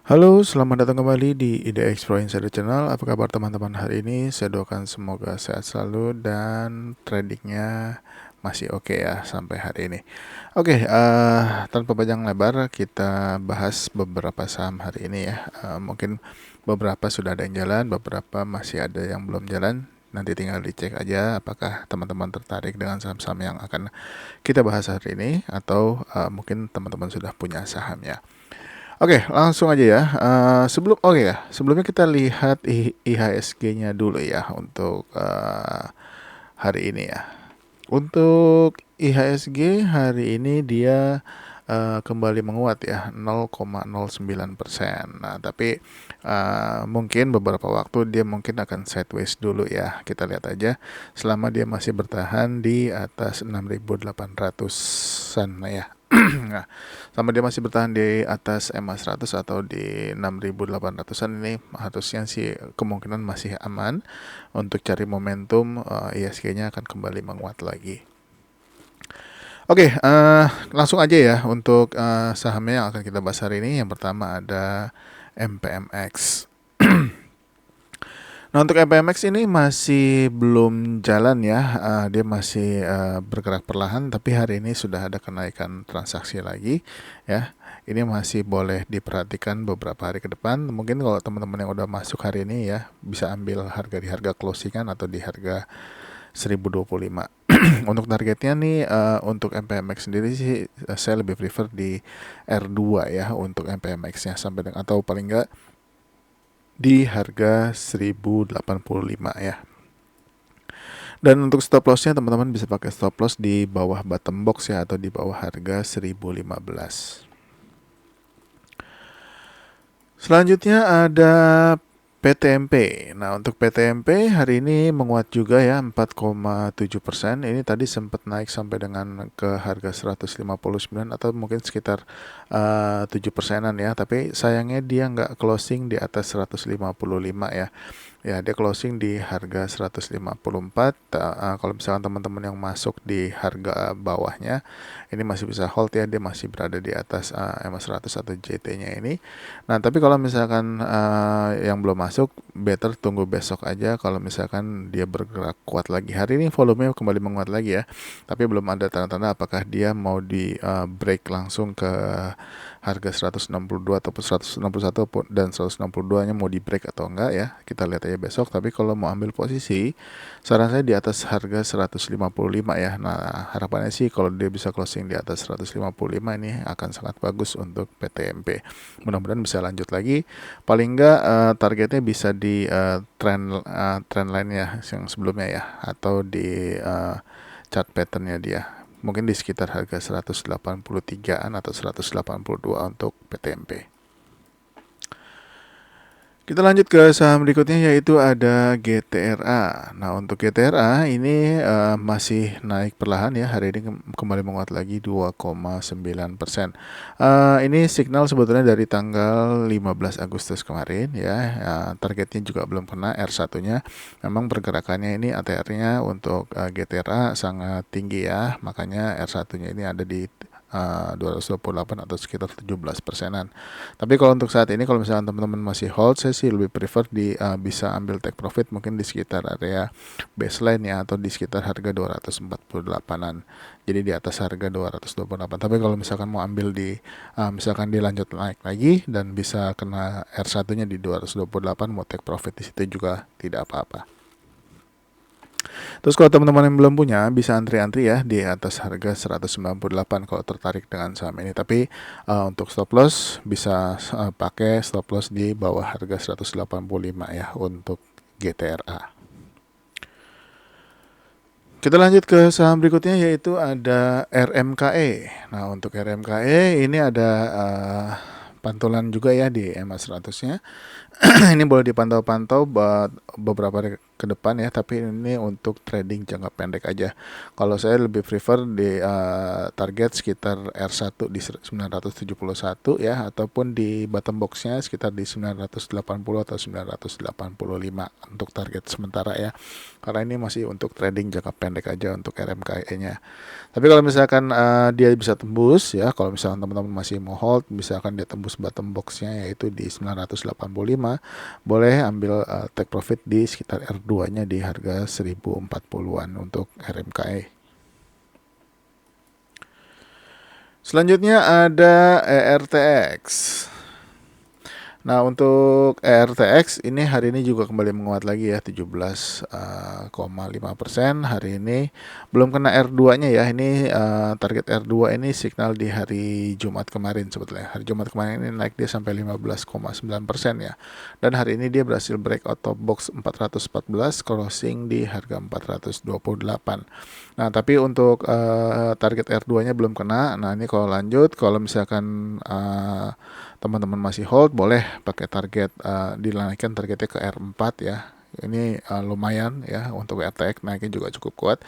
Halo, selamat datang kembali di IDX Pro Insider Channel. Apa kabar teman-teman hari ini? Saya doakan semoga sehat selalu dan tradingnya masih oke ya sampai hari ini. Oke, tanpa panjang lebar kita bahas beberapa saham hari ini ya. Mungkin beberapa sudah ada yang jalan, beberapa masih ada yang belum jalan. Nanti tinggal dicek aja apakah teman-teman tertarik dengan saham-saham yang akan kita bahas hari ini atau mungkin teman-teman sudah punya sahamnya. Oke, langsung aja ya. Sebelumnya kita lihat IHSG-nya dulu ya untuk hari ini ya. Untuk IHSG hari ini dia kembali menguat ya 0,09%. Nah, tapi mungkin beberapa waktu dia mungkin akan sideways dulu ya. Kita lihat aja selama dia masih bertahan di atas 6.800-an ya. Nah, sama dia masih bertahan di atas MA100 atau di 6.800-an ini harusnya sih kemungkinan masih aman untuk cari momentum ISG-nya akan kembali menguat lagi. Oke, langsung aja ya untuk sahamnya yang akan kita bahas hari ini. Yang pertama ada MPMX. Nah, untuk MPMX ini masih belum jalan ya, dia masih bergerak perlahan, tapi hari ini sudah ada kenaikan transaksi lagi ya. Ini masih boleh diperhatikan beberapa hari ke depan. Mungkin kalau teman-teman yang udah masuk hari ini ya, bisa ambil harga di harga closingan atau di harga 1025. Untuk targetnya nih untuk MPMX sendiri sih saya lebih prefer di R2 ya untuk MPMX-nya sampai dengan atau paling enggak di harga 1085 ya. Dan untuk stop lossnya teman-teman bisa pakai stop loss di bawah bottom box ya atau di bawah harga 1015. Selanjutnya ada PTMP. Nah, untuk PTMP hari ini menguat juga ya 4,7%. Ini tadi sempat naik sampai dengan ke harga 159 atau mungkin sekitar 7%-an ya. Tapi sayangnya dia nggak closing di atas 155 ya. Ya, dia closing di harga 154. Kalau misalkan teman-teman yang masuk di harga bawahnya, ini masih bisa hold ya, dia masih berada di atas MA100 atau JT-nya ini. Nah, tapi kalau misalkan yang belum masuk, better tunggu besok aja kalau misalkan dia bergerak kuat lagi. Hari ini volumenya kembali menguat lagi ya, tapi belum ada tanda-tanda apakah dia mau di break langsung ke harga 162 ataupun 161 dan 162-nya mau di break atau enggak ya. Kita lihat aja besok, tapi kalau mau ambil posisi saran saya di atas harga 155 ya. Nah, harapannya sih kalau dia bisa closing di atas 155 ini akan sangat bagus untuk PTMP. Mudah-mudahan bisa lanjut lagi. Paling enggak targetnya bisa di trend line ya yang sebelumnya ya atau di chart patternnya dia. Mungkin di sekitar harga 183-an atau 182 untuk PTMP. Kita lanjut ke saham berikutnya yaitu ada GTRA. Nah, untuk GTRA ini masih naik perlahan ya. Hari ini kembali menguat lagi 2,9%. Ini signal sebetulnya dari tanggal 15 Agustus kemarin ya. Targetnya juga belum kena R1-nya. Memang pergerakannya ini ATR-nya untuk GTRA sangat tinggi ya. Makanya R1-nya ini ada di 228 atau sekitar 17%-an. Tapi kalau untuk saat ini kalau misalnya teman-teman masih hold, saya sih lebih prefer di bisa ambil take profit mungkin di sekitar area baseline ya atau di sekitar harga 248-an. Jadi di atas harga 228. Tapi kalau misalkan mau ambil di misalkan dilanjut naik lagi dan bisa kena R1-nya di 228, mau take profit di situ juga tidak apa-apa. Terus kalau teman-teman yang belum punya bisa antri-antri ya di atas harga 198 kalau tertarik dengan saham ini. Tapi untuk stop loss bisa pakai stop loss di bawah harga 185 ya untuk GTRA. Kita lanjut ke saham berikutnya yaitu ada RMKE. Nah, untuk RMKE ini ada pantulan juga ya di MA100-nya. Ini boleh dipantau-pantau buat beberapa ke depan ya, tapi ini untuk trading jangka pendek aja. Kalau saya lebih prefer di target sekitar R1 di 971 ya, ataupun di bottom boxnya sekitar di 980 atau 985 untuk target sementara ya. Karena ini masih untuk trading jangka pendek aja untuk RMKE-nya. Tapi kalau misalkan dia bisa tembus ya, kalau misalkan teman-teman masih mau hold, misalkan dia tembus bottom boxnya yaitu di 985, boleh ambil take profit di sekitar R2-nya di harga 1040-an untuk RMKE. Selanjutnya ada ERTX. Nah, untuk ERTX ini hari ini juga kembali menguat lagi ya, 17,5%. Hari ini belum kena R2-nya ya. Ini target R2 ini signal di hari Jumat kemarin sebetulnya. Hari Jumat kemarin ini naik dia sampai 15,9% ya. Dan hari ini dia berhasil breakout top box 414, crossing di harga 428. Nah, tapi untuk target R2-nya belum kena. Nah, ini kalau lanjut, kalau misalkan teman-teman masih hold, boleh pakai target dinaikkan targetnya ke R4 ya. Ini lumayan ya, untuk RTX naiknya juga cukup kuat.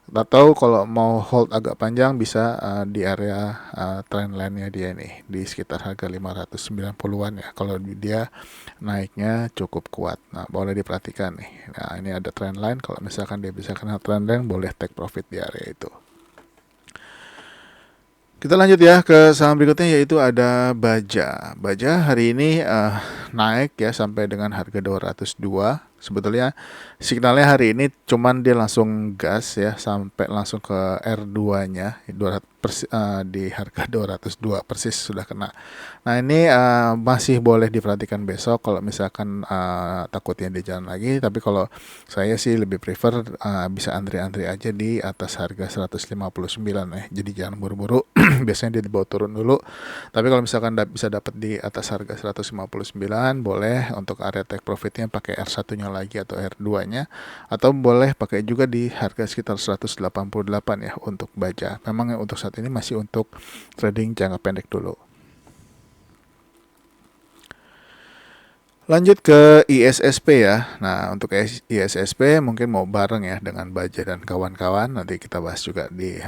Atau kalau mau hold agak panjang bisa di area trendline-nya dia nih di sekitar harga 590-an ya. Kalau dia naiknya cukup kuat. Nah, boleh diperhatikan nih. Nah, ini ada trendline, kalau misalkan dia bisa kena trendline boleh take profit di area itu. Kita lanjut ya ke saham berikutnya, yaitu ada Baja. Baja hari ini naik ya sampai dengan harga 202. Sebetulnya signalnya hari ini cuman dia langsung gas ya sampai langsung ke R2-nya di harga 202 persis sudah kena. Nah, ini masih boleh diperhatikan besok kalau misalkan takutnya dia jalan lagi, tapi kalau saya sih lebih prefer bisa antri-antri aja di atas harga 159 ya. Jadi jangan buru-buru. Biasanya dia dibawa turun dulu. Tapi kalau misalkan bisa dapat di atas harga 159, boleh untuk area take profitnya pakai R1-nya lagi atau R2-nya, atau boleh pakai juga di harga sekitar 188 ya untuk Baja. Memang untuk saat ini masih untuk trading jangka pendek dulu. Lanjut ke ISSP ya. Nah, untuk ISSP mungkin mau bareng ya dengan Baja dan kawan-kawan. Nanti kita bahas juga di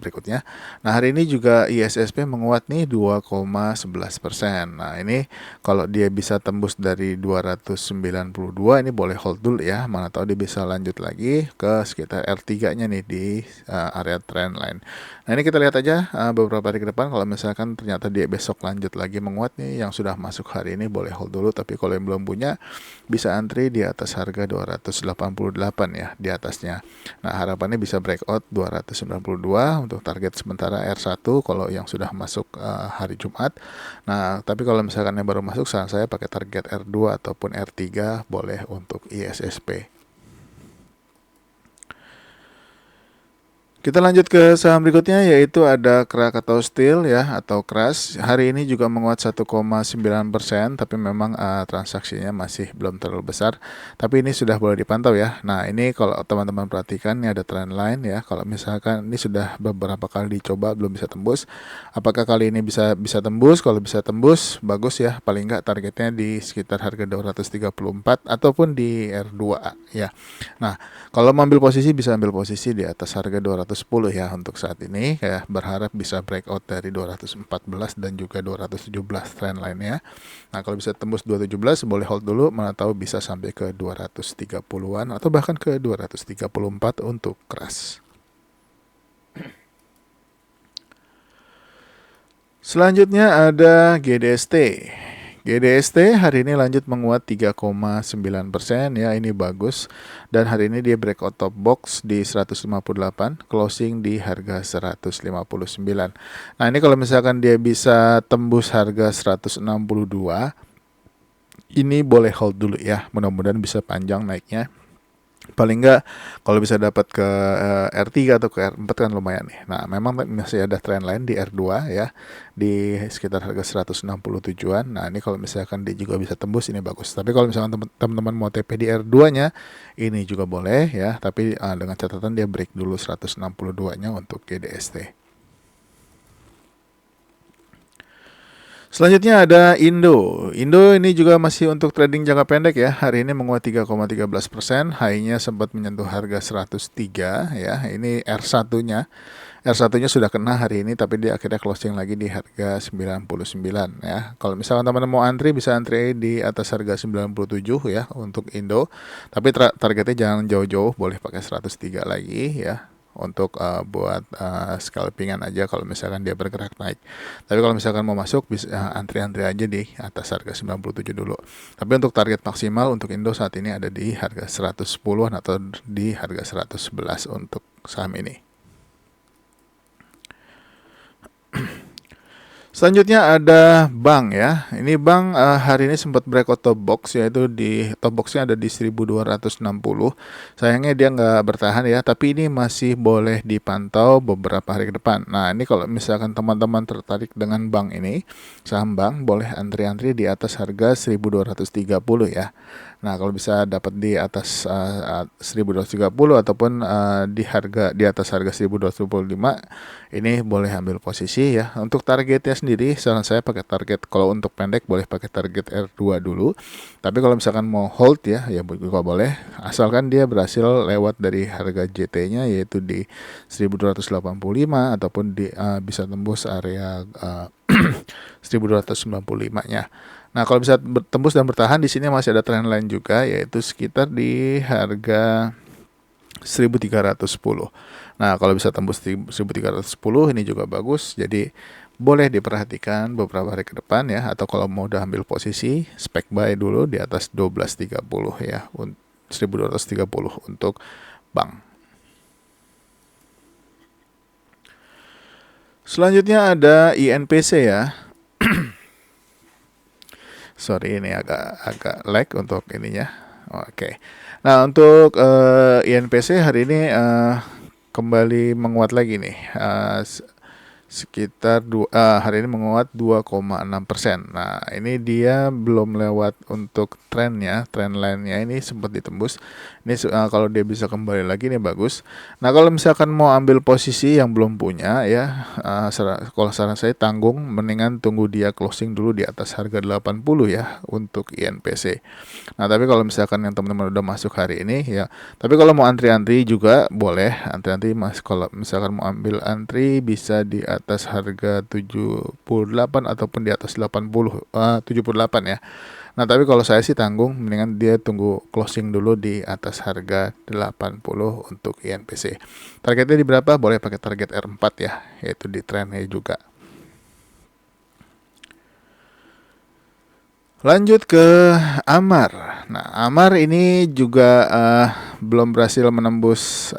berikutnya. Nah, hari ini juga ISSP menguat nih 2,11%. Nah, ini kalau dia bisa tembus dari 292, ini boleh hold dulu ya. Mana tahu dia bisa lanjut lagi ke sekitar R3-nya nih di area trendline. Nah, ini kita lihat aja beberapa hari ke depan. Kalau misalkan ternyata dia besok lanjut lagi menguat nih, yang sudah masuk hari ini boleh hold dulu. Tapi kalau yang belum punya bisa antri di atas harga 288 ya, di atasnya. Nah, harapannya bisa breakout 292 untuk target sementara R1 kalau yang sudah masuk hari Jumat. Nah, tapi kalau misalkan yang baru masuk, saran saya pakai target R2 ataupun R3 boleh untuk ISSP. Kita lanjut ke saham berikutnya, yaitu ada Krakatau Steel ya atau KRAS. Hari ini juga menguat 1,9%, tapi memang transaksinya masih belum terlalu besar. Tapi ini sudah boleh dipantau ya. Nah, ini kalau teman-teman perhatikan, ini ada trend line ya. Kalau misalkan ini sudah beberapa kali dicoba belum bisa tembus. Apakah kali ini bisa tembus? Kalau bisa tembus, bagus ya. Paling nggak targetnya di sekitar harga 234 ataupun di R2 ya. Nah, kalau mau ambil posisi bisa ambil posisi di atas harga 210 ya untuk saat ini ya, berharap bisa breakout dari 214 dan juga 217 trend lainnya. Nah, kalau bisa tembus 217 boleh hold dulu, mana tahu bisa sampai ke 230-an atau bahkan ke 234 untuk KRAS. Selanjutnya ada GDST. GDST hari ini lanjut menguat 3,9% ya, ini bagus. Dan hari ini dia breakout top box di 158, closing di harga 159. Nah, ini kalau misalkan dia bisa tembus harga 162, ini boleh hold dulu ya. Mudah-mudahan bisa panjang naiknya. Paling enggak kalau bisa dapat ke R3 atau ke R4 kan lumayan nih. Nah, memang masih ada trend lain di R2 ya, di sekitar harga 167-an. Nah, ini kalau misalkan dia juga bisa tembus, ini bagus. Tapi kalau misalkan teman-teman mau TP di R2-nya, ini juga boleh ya, tapi dengan catatan dia break dulu 162-nya untuk GDST. Selanjutnya ada Indo. Indo ini juga masih untuk trading jangka pendek ya. Hari ini menguat 3,13%. High-nya sempat menyentuh harga 103 ya. Ini R1-nya. R1-nya sudah kena hari ini tapi dia akhirnya closing lagi di harga 99 ya. Kalau misalkan teman-teman mau antri bisa antri di atas harga 97 ya untuk Indo. Tapi targetnya jangan jauh-jauh, boleh pakai 103 lagi ya untuk buat scalpingan aja kalau misalkan dia bergerak naik. Tapi kalau misalkan mau masuk bisa antri-antri aja di atas harga 97 dulu. Tapi untuk target maksimal untuk Indo saat ini ada di harga 110 atau di harga 111 untuk saham ini. Selanjutnya ada bank ya. Ini bank hari ini sempat breakout top box, yaitu di top boxnya ada di 1260. Sayangnya dia nggak bertahan ya, tapi ini masih boleh dipantau beberapa hari ke depan. Nah ini kalau misalkan teman-teman tertarik dengan bank ini, saham bank, boleh antri-antri di atas harga 1230 ya. Nah, kalau bisa dapat di atas 1230 ataupun di atas harga 1225, ini boleh ambil posisi ya. Untuk targetnya sendiri, saran saya pakai target, kalau untuk pendek boleh pakai target R2 dulu. Tapi kalau misalkan mau hold ya juga boleh, asalkan dia berhasil lewat dari harga JT-nya yaitu di 1285 ataupun bisa tembus area 1295-nya. Nah, kalau bisa tembus dan bertahan, di sini masih ada trend line juga, yaitu sekitar di harga 1310. Nah, kalau bisa tembus 1310 ini juga bagus. Jadi boleh diperhatikan beberapa hari ke depan ya, atau kalau mau udah ambil posisi spek buy dulu di atas 1230 ya, 1230 untuk bank. Selanjutnya ada INPC ya. Sorry, ini agak lag untuk ininya. Oke. Nah, untuk INPC hari ini kembali menguat lagi nih. Sekitar hari ini menguat 2,6%. Nah, ini dia belum lewat untuk trennya, trend line-nya ini sempat ditembus. Ini kalau dia bisa kembali lagi ini bagus. Nah, kalau misalkan mau ambil posisi yang belum punya ya, kalau saran saya tanggung, mendingan tunggu dia closing dulu di atas harga 80 ya untuk INPC. Nah, tapi kalau misalkan yang teman-teman udah masuk hari ini ya, tapi kalau mau antri-antri juga boleh, antri-antri Mas. Kalau misalkan mau ambil antri bisa di atas harga 78 ataupun di atas 78 ya. Nah, tapi kalau saya sih tanggung, mendingan dia tunggu closing dulu di atas harga 80 untuk INPC. Targetnya di berapa? Boleh pakai target R4 ya, yaitu di trendnya juga. Lanjut ke Amar. Nah, Amar ini juga belum berhasil menembus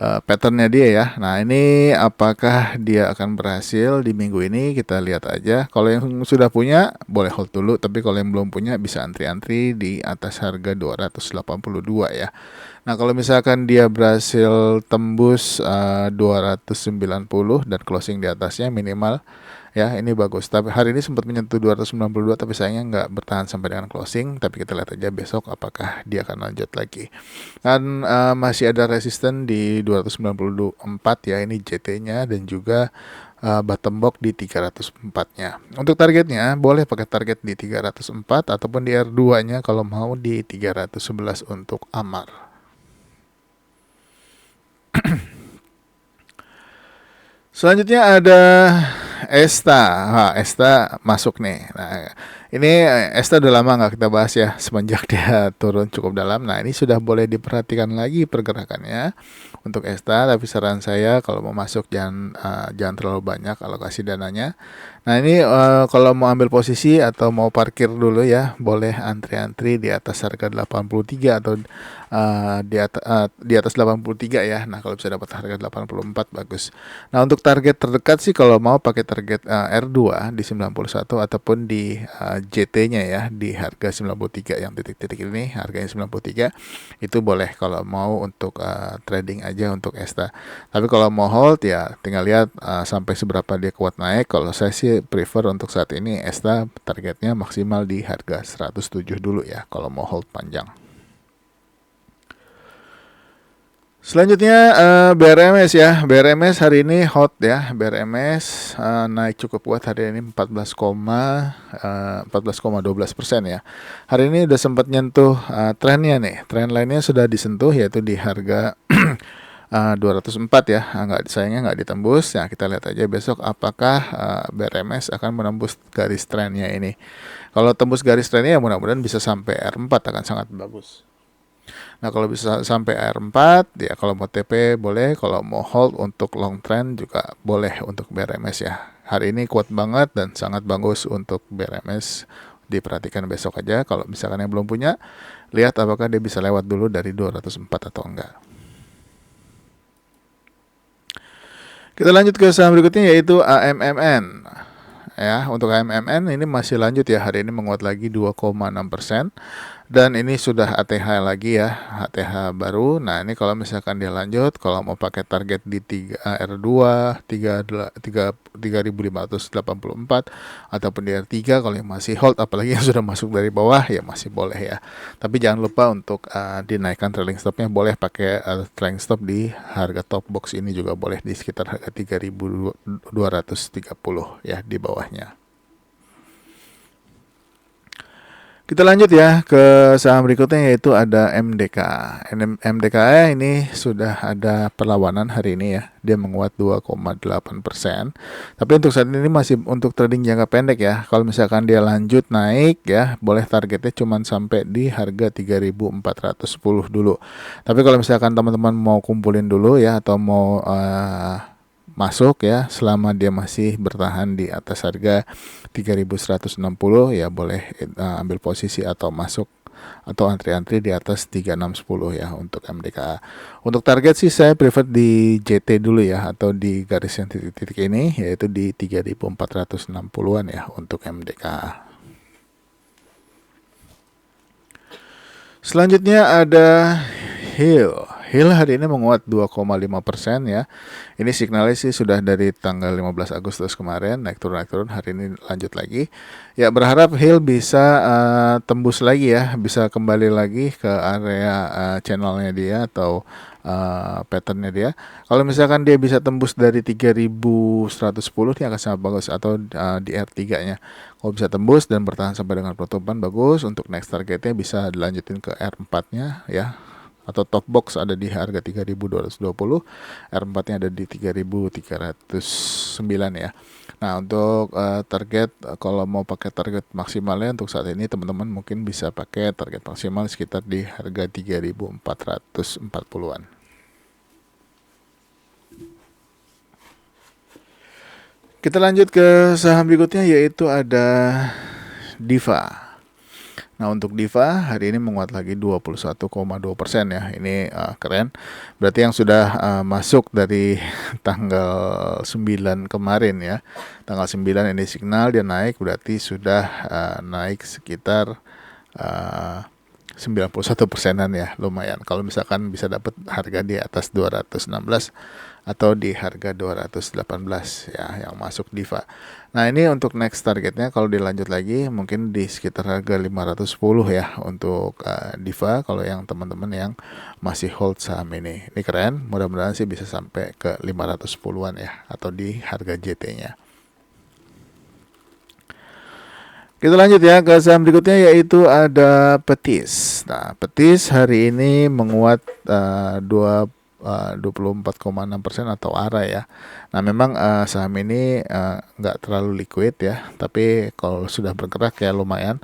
patternnya dia ya. Nah, ini apakah dia akan berhasil di minggu ini? Kita lihat aja. Kalau yang sudah punya boleh hold dulu, tapi kalau yang belum punya bisa antri-antri di atas harga 282 ya. Nah, kalau misalkan dia berhasil tembus 290 dan closing di atasnya minimal ya, ini bagus. Tapi hari ini sempat menyentuh 292 tapi sayangnya nggak bertahan sampai dengan closing. Tapi kita lihat aja besok apakah dia akan lanjut lagi. Dan masih ada resisten di 294 ya, ini JT-nya dan juga bottom box di 304-nya. Untuk targetnya boleh pakai target di 304 ataupun di R2-nya kalau mau di 311 untuk Amar. Selanjutnya ada Esta. Esta masuk nih. Nah, ini Esta udah lama nggak kita bahas ya, semenjak dia turun cukup dalam. Nah, ini sudah boleh diperhatikan lagi pergerakannya untuk Esta. Tapi saran saya kalau mau masuk jangan terlalu banyak alokasi dananya. Nah, ini kalau mau ambil posisi atau mau parkir dulu ya, boleh antri-antri di atas harga 83 atau di atas 83 ya. Nah, kalau bisa dapat harga 84 bagus. Nah, untuk target terdekat sih kalau mau pakai target R2 di 91 ataupun di JT-nya ya di harga 93 yang titik-titik ini harganya 93 itu boleh kalau mau untuk trading aja untuk Esta. Tapi kalau mau hold ya tinggal lihat sampai seberapa dia kuat naik. Kalau saya sih prefer untuk saat ini Esta targetnya maksimal di harga 107 dulu ya kalau mau hold panjang. Selanjutnya BRMS ya. BRMS hari ini hot ya. BRMS naik cukup kuat hari ini 14,12% ya. Hari ini udah sempat nyentuh trennya nih. Tren lainnya sudah disentuh yaitu di harga 204 ya. Sayangnya nggak ditembus. Ya kita lihat aja besok apakah BRMS akan menembus garis trennya ini. Kalau tembus garis trennya ya mudah-mudahan bisa sampai R4 akan sangat bagus. Nah kalau bisa sampai R4 ya kalau mau TP boleh, kalau mau hold untuk long trend juga boleh untuk BRMS ya. Hari ini kuat banget dan sangat bagus untuk BRMS. Diperhatikan besok aja. Kalau misalkan yang belum punya, lihat apakah dia bisa lewat dulu dari 204 atau enggak. Kita lanjut ke saham berikutnya yaitu AMMN. Ya, untuk AMMN ini masih lanjut ya, hari ini menguat lagi 2,6%. Dan ini sudah ATH lagi ya, ATH baru. Nah ini kalau misalkan dia lanjut, kalau mau pakai target di R2 3.584 ataupun di R3, kalau yang masih hold apalagi yang sudah masuk dari bawah ya masih boleh ya. Tapi jangan lupa untuk dinaikkan trailing stopnya, boleh pakai trailing stop di harga top box ini juga boleh di sekitar harga 3.230 ya di bawahnya. Kita lanjut ya ke saham berikutnya yaitu ada MDK. MDK ini sudah ada perlawanan hari ini ya. Dia menguat 2,8%. Tapi untuk saat ini masih untuk trading jangka pendek ya. Kalau misalkan dia lanjut naik ya, boleh targetnya cuma sampai di harga 3.410 dulu. Tapi kalau misalkan teman-teman mau kumpulin dulu ya atau mau masuk ya selama dia masih bertahan di atas harga 3.160 ya boleh ambil posisi atau masuk atau antri-antri di atas 3610 ya untuk MDKA. Untuk target sih saya prefer di JT dulu ya atau di garis yang titik-titik ini yaitu di 3.460-an ya untuk MDKA. Selanjutnya ada Hill hari ini menguat 2,5% ya. Ini signalnya sih sudah dari tanggal 15 Agustus kemarin naik turun hari ini lanjut lagi. Ya berharap Hill bisa tembus lagi ya, bisa kembali lagi ke area channelnya dia atau patternnya dia. Kalau misalkan dia bisa tembus dari 3.110 ini akan sangat bagus atau di R3-nya. Kalau bisa tembus dan bertahan sampai dengan penutupan bagus. Untuk next targetnya bisa dilanjutin ke R4-nya ya. Atau top box ada di harga 3.220, R4-nya ada di 3.309 ya. Nah, untuk target kalau mau pakai target maksimalnya untuk saat ini teman-teman mungkin bisa pakai target maksimal sekitar di harga 3.440-an. Kita lanjut ke saham berikutnya yaitu ada Diva. Nah untuk Diva hari ini menguat lagi 21,2% ya. Ini keren. Berarti yang sudah masuk dari tanggal 9 kemarin ya. Tanggal 9 ini signal dia naik berarti sudah naik sekitar 91%-an ya, lumayan. Kalau misalkan bisa dapat harga di atas 216 atau di harga 218 ya yang masuk Diva. Nah, ini untuk next targetnya kalau dilanjut lagi mungkin di sekitar harga 510 ya untuk Diva kalau yang teman-teman yang masih hold saham ini. Ini keren, mudah-mudahan sih bisa sampai ke 510-an ya atau di harga JT-nya. Kita lanjut ya ke saham berikutnya yaitu ada Petis. Nah, Petis hari ini menguat 24,6% atau ARA ya. Nah memang saham ini nggak terlalu liquid ya, tapi kalau sudah bergerak ya lumayan.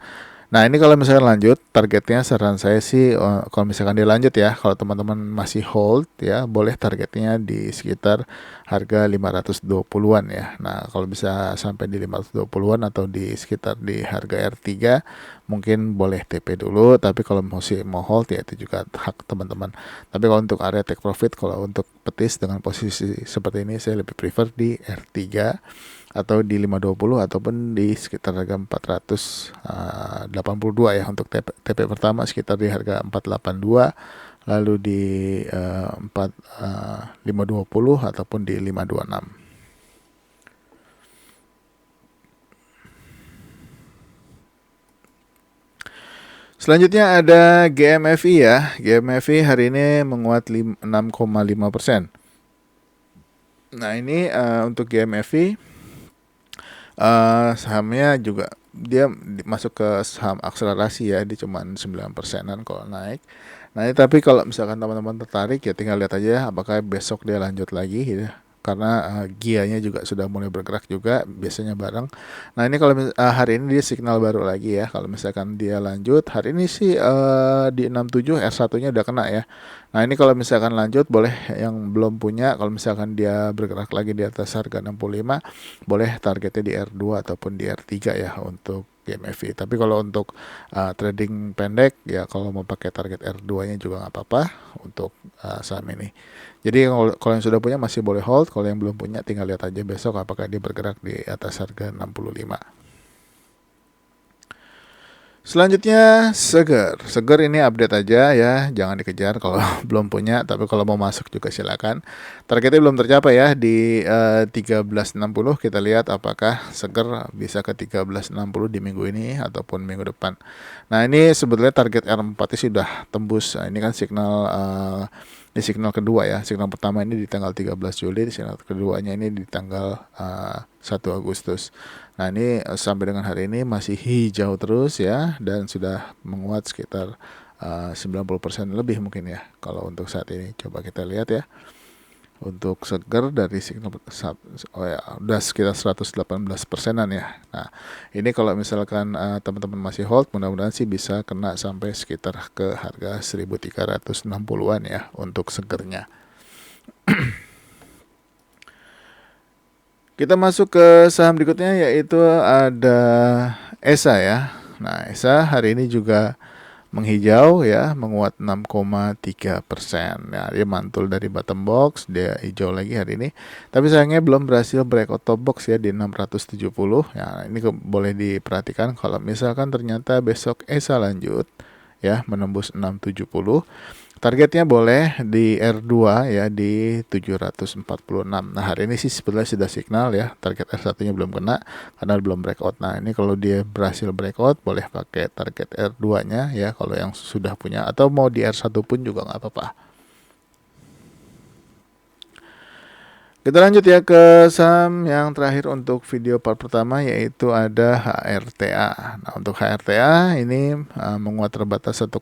Nah ini kalau misalkan lanjut, targetnya saran saya sih kalau misalkan dia lanjut ya, kalau teman-teman masih hold ya, boleh targetnya di sekitar harga 520-an ya. Nah kalau bisa sampai di 520-an atau di sekitar di harga R3 mungkin boleh TP dulu, tapi kalau masih mau hold ya itu juga hak teman-teman. Tapi kalau untuk area take profit, kalau untuk Petis dengan posisi seperti ini saya lebih prefer di R3 atau di 520 ataupun di sekitar harga 482 ya untuk TP pertama sekitar di harga 482, lalu di 520 ataupun di 526. Selanjutnya ada GMFI ya. GMFI hari ini menguat 6,5%. Nah ini untuk GMFI sahamnya juga dia masuk ke saham akselerasi ya, dia cuma 9%-an kalau naik. Nah ini tapi kalau misalkan teman-teman tertarik ya tinggal lihat aja apakah besok dia lanjut lagi ya. Karena gianya juga sudah mulai bergerak juga, biasanya bareng. Nah ini kalau hari ini dia signal baru lagi ya. Kalau misalkan dia lanjut, hari ini sih di 67 R1-nya udah kena ya. Nah ini kalau misalkan lanjut, boleh yang belum punya, kalau misalkan dia bergerak lagi di atas harga 65, boleh targetnya di R2 ataupun di R3 ya untuk GMFI. Tapi kalau untuk trading pendek ya, kalau mau pakai target R2-nya juga nggak apa-apa untuk saham ini. Jadi kalau yang sudah punya masih boleh hold, kalau yang belum punya tinggal lihat aja besok apakah dia bergerak di atas harga 65. Selanjutnya Seger. Seger ini update aja ya, jangan dikejar kalau belum punya, tapi kalau mau masuk juga silakan. Targetnya belum tercapai ya di 1360. Kita lihat apakah Seger bisa ke 1360 di minggu ini ataupun minggu depan. Nah, ini sebetulnya target R4 sudah tembus. Nah, ini kan signal ini signal kedua ya. Signal pertama ini di tanggal 13 Juli, signal keduanya ini di tanggal 1 Agustus. Nah ini sampai dengan hari ini masih hijau terus ya, dan sudah menguat sekitar 90% lebih mungkin ya. Kalau untuk saat ini coba kita lihat ya. Untuk Seger dari signal udah sekitar 118%-an ya. Nah ini kalau misalkan teman-teman masih hold, mudah-mudahan sih bisa kena sampai sekitar ke harga 1360-an ya untuk Segernya. Kita masuk ke saham berikutnya yaitu ada ESA ya. Nah, ESA hari ini juga menghijau ya, menguat 6,3%. Nah, dia mantul dari bottom box, dia hijau lagi hari ini. Tapi sayangnya belum berhasil breakout top box ya di 670. Ya, ini boleh diperhatikan kalau misalkan ternyata besok ESA lanjut ya menembus 670. Targetnya boleh di R2 ya di 746. Nah hari ini sih sebetulnya sudah signal ya, target R1-nya belum kena karena belum breakout. Nah ini kalau dia berhasil breakout boleh pakai target R2-nya ya kalau yang sudah punya, atau mau di R1 pun juga nggak apa-apa. Kita lanjut ya ke saham yang terakhir untuk video part pertama yaitu ada HRTA. Nah untuk HRTA ini menguat terbatas 1,9%.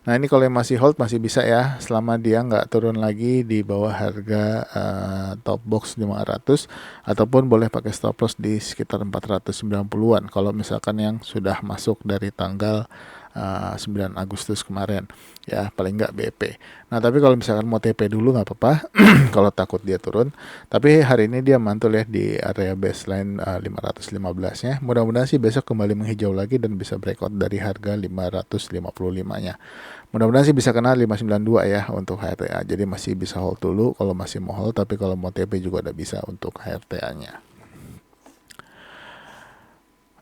Nah ini kalau yang masih hold masih bisa ya selama dia nggak turun lagi di bawah harga top box 500, ataupun boleh pakai stop loss di sekitar 490-an kalau misalkan yang sudah masuk dari tanggal 9 Agustus kemarin ya, paling nggak BP. Nah tapi kalau misalkan mau TP dulu nggak apa-apa kalau takut dia turun. Tapi hari ini dia mantul ya di area baseline 515-nya. Mudah-mudahan sih besok kembali menghijau lagi dan bisa breakout dari harga 555-nya. Mudah-mudahan sih bisa kena 592 ya untuk HRTA. Jadi masih bisa hold dulu kalau masih mau hold, tapi kalau mau TP juga udah bisa untuk HRTA-nya.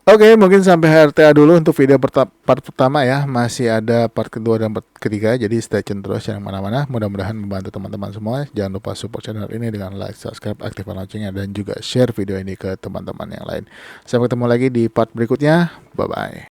Oke, mungkin sampai HRTA dulu untuk video part pertama ya. Masih ada part kedua dan part ketiga, jadi stay tune terus yang mana-mana. Mudah-mudahan membantu teman-teman semua. Jangan lupa support channel ini dengan like, subscribe, aktifkan loncengnya, dan juga share video ini ke teman-teman yang lain. Sampai ketemu lagi di part berikutnya. Bye-bye.